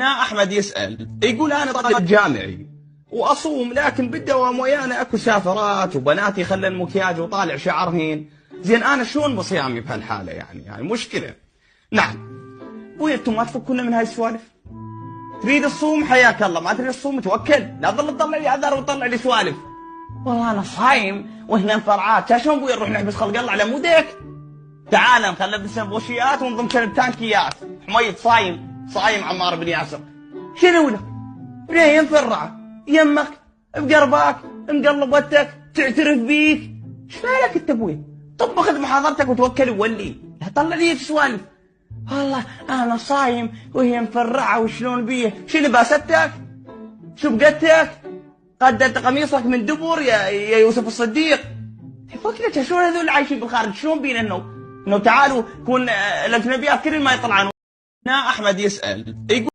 أحمد يسأل يقول أنا طالب جامعي وأصوم، لكن بالدوام ويانا أكو سافرات وبناتي خلى المكياج وطالع شعرهن. زين أنا شلون بصيامي بهالحالة؟ يعني مشكلة. نعم. أبوي أنتم ما تفكونا من هاي السوالف؟ تريد الصوم حياك الله، ما تريد الصوم توكل، لا تظل تطلع لي اعذار وتطلع لي سوالف. والله أنا صايم وهنا انفرعات، شلون أبوي نروح نحبس خلق الله على مودك؟ تعال نخلي بوشيات ونضم كلب تانكيات. حميد صايم عمار بن ياسر. شنو له؟ بنيه مفرعه يمك بقرباك مقلب وتك تعترف بيك. ايش مالك انت ابوي؟ طب خذ محاضرتك وتوكل وولي، لا طلع لي سوالف. والله انا صايم وهي مفرعه وشلون بيه؟ شنو باستك؟ شو بقتك؟ قدت قميصك من دبر يا يوسف الصديق. فكرة شلون هذول عايشين بالخارج؟ شلون بينا انه تعالوا كون الاجنبيات كل ما يطلعون. أحمد يسأل يقول